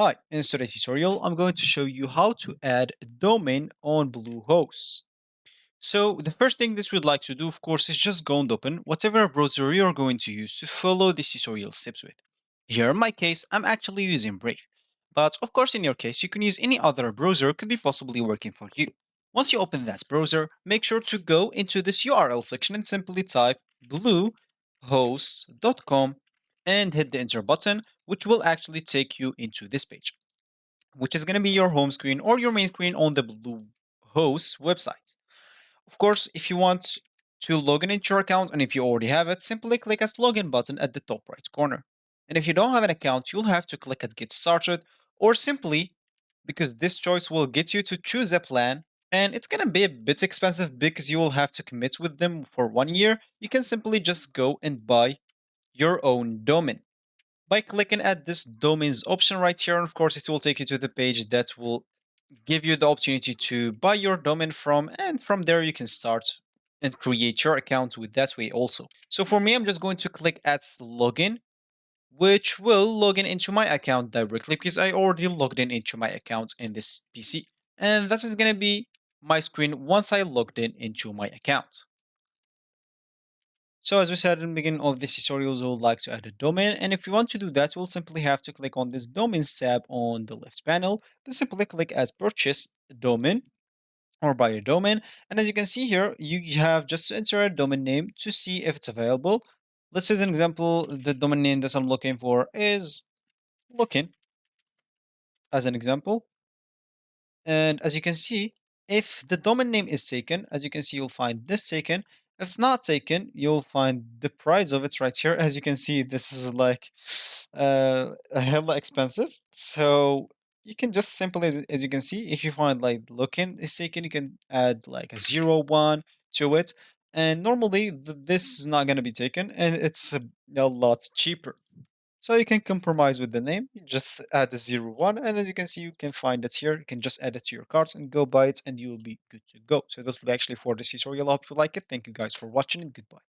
Hi, in today's tutorial, I'm going to show you how to add a domain on Bluehost. So the first thing this we'd like to do, of course, is just go and open whatever browser you're going to use to follow this tutorial steps with. Here in my case, I'm actually using Brave. But of course, in your case, you can use any other browser could be possibly working for you. Once you open that browser, make sure to go into this URL section and simply type bluehost.com and hit the enter button, which will actually take you into this page, which is going to be your home screen or your main screen on the Bluehost website. Of course, if you want to log in into your account and if you already have it, simply click as login button at the top right corner. And if you don't have an account, you'll have to click at get started or simply because this choice will get you to choose a plan and it's going to be a bit expensive because you will have to commit with them for 1 year. You can simply just go and buy your own domain by clicking at this domains option right here. And of course, it will take you to the page that will give you the opportunity to buy your domain from, and from there you can start and create your account with that way also. So for me, I'm just going to click at login, which will log in into my account directly because I already logged in into my account in this PC. And this is going to be my screen once I logged in into my account. So as we said in the beginning of this tutorial, we would like to add a domain. And if you want to do that, we'll simply have to click on this domains tab on the left panel. Then simply click as purchase domain or buy a domain. And as you can see here, you have just to enter a domain name to see if it's available. Let's say as an example, the domain name that I'm looking for is looking as an example. And as you can see, if the domain name is taken, as you can see, you'll find this taken. If it's not taken, you'll find the price of it right here. As you can see, this is like a hella expensive. So you can just simply, as you can see, if you find like looking is taken, you can add like a 0, 1 to it. And normally this is not going to be taken and it's a lot cheaper. So you can compromise with the name. You just add the 0, 1, and as you can see, you can find it here. You can just add it to your cards and go buy it, and you will be good to go. So this will be actually for this tutorial. I hope you like it. Thank you guys for watching, and goodbye.